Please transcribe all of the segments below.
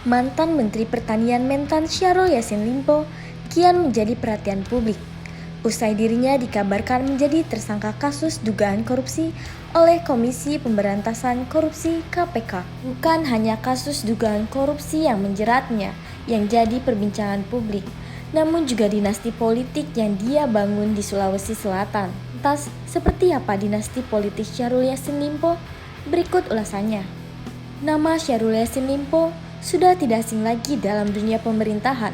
Mantan Menteri Pertanian Mentan Syahrul Yassin Limpo kian menjadi perhatian publik. Usai dirinya dikabarkan menjadi tersangka kasus dugaan korupsi oleh Komisi Pemberantasan Korupsi (KPK). Bukan hanya kasus dugaan korupsi yang menjeratnya yang jadi perbincangan publik, namun juga dinasti politik yang dia bangun di Sulawesi Selatan. Lantas, seperti apa dinasti politik Syahrul Yassin Limpo? Berikut ulasannya. Nama Syahrul Yassin Limpo sudah tidak asing lagi dalam dunia pemerintahan,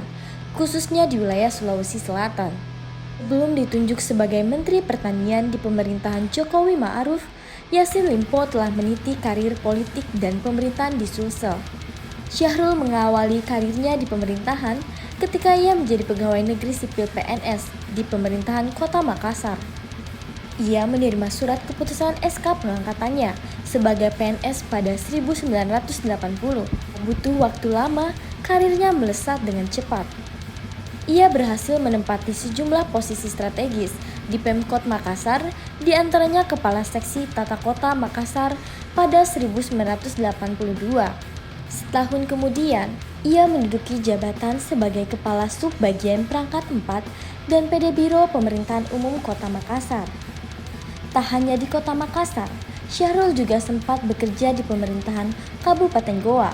khususnya di wilayah Sulawesi Selatan. Sebelum ditunjuk sebagai Menteri Pertanian di pemerintahan Jokowi Ma'ruf, Yassin Limpo telah meniti karir politik dan pemerintahan di Sulsel. Syahrul mengawali karirnya di pemerintahan ketika ia menjadi pegawai negeri sipil PNS di pemerintahan Kota Makassar. Ia menerima surat keputusan SK pengangkatannya sebagai PNS pada 1980. Butuh waktu lama, karirnya melesat dengan cepat. Ia berhasil menempati sejumlah posisi strategis di Pemkot Makassar, di antaranya Kepala Seksi Tata Kota Makassar pada 1982. Setahun kemudian, ia menduduki jabatan sebagai Kepala Subbagian Perangkat 4 dan PD Biro Pemerintahan Umum Kota Makassar. Tak hanya di Kota Makassar, Syahrul juga sempat bekerja di pemerintahan Kabupaten Goa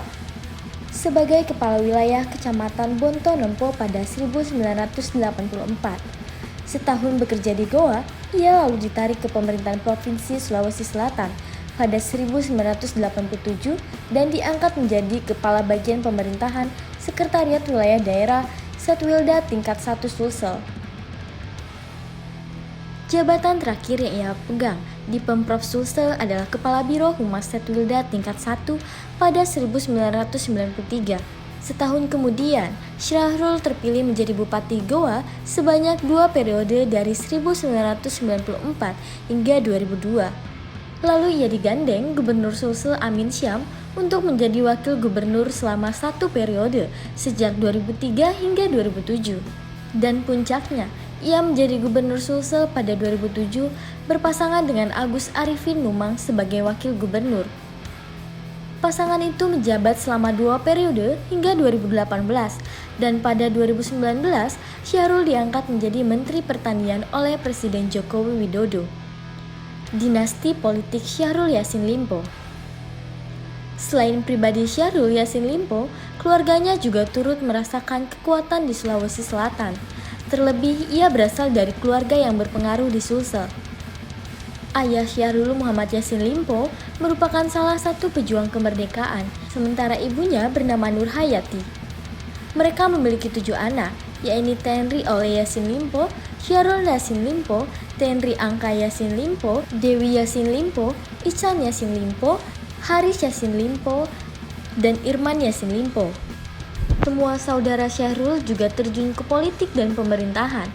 sebagai Kepala Wilayah Kecamatan Bontonempo pada 1984. Setahun bekerja di Goa, ia lalu ditarik ke pemerintahan Provinsi Sulawesi Selatan pada 1987 dan diangkat menjadi Kepala Bagian Pemerintahan Sekretariat Wilayah Daerah Setwilda tingkat 1 Sulsel. Jabatan terakhir yang ia pegang di Pemprov Sulsel adalah Kepala Biro Humas Setwilda tingkat 1 pada 1993. Setahun kemudian, Syahrul terpilih menjadi Bupati Goa sebanyak 2 periode dari 1994 hingga 2002. Lalu ia digandeng Gubernur Sulsel Amin Syam untuk menjadi Wakil Gubernur selama 1 periode sejak 2003 hingga 2007. Dan puncaknya, ia menjadi Gubernur Sulsel pada 2007 berpasangan dengan Agus Arifin Numang sebagai Wakil Gubernur. Pasangan itu menjabat selama 2 periode hingga 2018 dan pada 2019 Syahrul diangkat menjadi Menteri Pertanian oleh Presiden Joko Widodo. Dinasti politik Syahrul Yassin Limpo. Selain pribadi Syahrul Yassin Limpo, keluarganya juga turut merasakan kekuatan di Sulawesi Selatan. Terlebih, ia berasal dari keluarga yang berpengaruh di Sulsel. Ayah Syahrul, Muhammad Yassin Limpo, merupakan salah satu pejuang kemerdekaan, sementara ibunya bernama Nur Hayati. Mereka memiliki 7 anak, yaitu Tenri Oleh Yassin Limpo, Syahrul Yassin Limpo, Tenri Angka Yassin Limpo, Dewi Yassin Limpo, Ican Yassin Limpo, Haris Yassin Limpo, dan Irman Yassin Limpo. Semua saudara Syahrul juga terjun ke politik dan pemerintahan.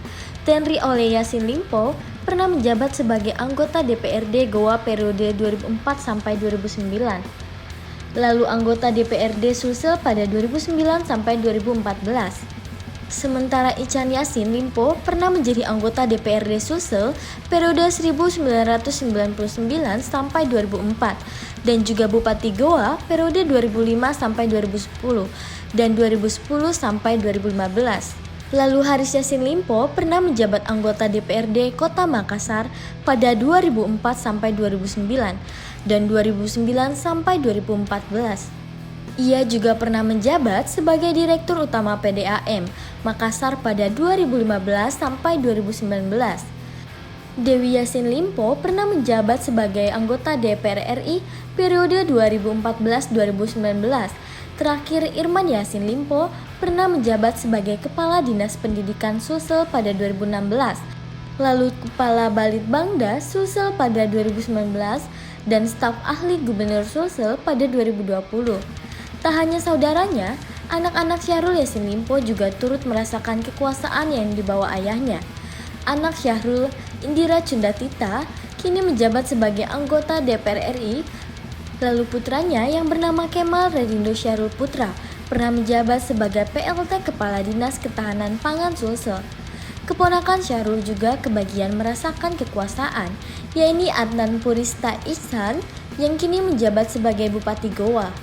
Tenri Oleh Yassin Limpo pernah menjabat sebagai anggota DPRD Goa periode 2004 sampai 2009. Lalu anggota DPRD Sulsel pada 2009 sampai 2014. Sementara Ican Yassin Limpo pernah menjadi anggota DPRD Sulsel periode 1999 sampai 2004 dan juga Bupati Goa periode 2005 sampai 2010 dan 2010 sampai 2015. Lalu Haris Yassin Limpo pernah menjabat anggota DPRD Kota Makassar pada 2004 sampai 2009 dan 2009 sampai 2014. Ia juga pernah menjabat sebagai Direktur Utama PDAM Makassar pada 2015 sampai 2019. Dewi Yassin Limpo pernah menjabat sebagai anggota DPR RI periode 2014-2019. Terakhir, Irman Yassin Limpo pernah menjabat sebagai Kepala Dinas Pendidikan Sulsel pada 2016, lalu Kepala Balitbangda Sulsel pada 2019, dan staf ahli Gubernur Sulsel pada 2020. Tak hanya saudaranya, anak-anak Syahrul Yassin Limpo juga turut merasakan kekuasaan yang dibawa ayahnya. Anak Syahrul, Indira Cundatita, kini menjabat sebagai anggota DPR RI. Lalu putranya yang bernama Kemal Redindo Syahrul Putra pernah menjabat sebagai PLT Kepala Dinas Ketahanan Pangan Sulsel. Keponakan Syahrul juga kebagian merasakan kekuasaan, yaitu Adnan Purista Ihsan yang kini menjabat sebagai Bupati Goa.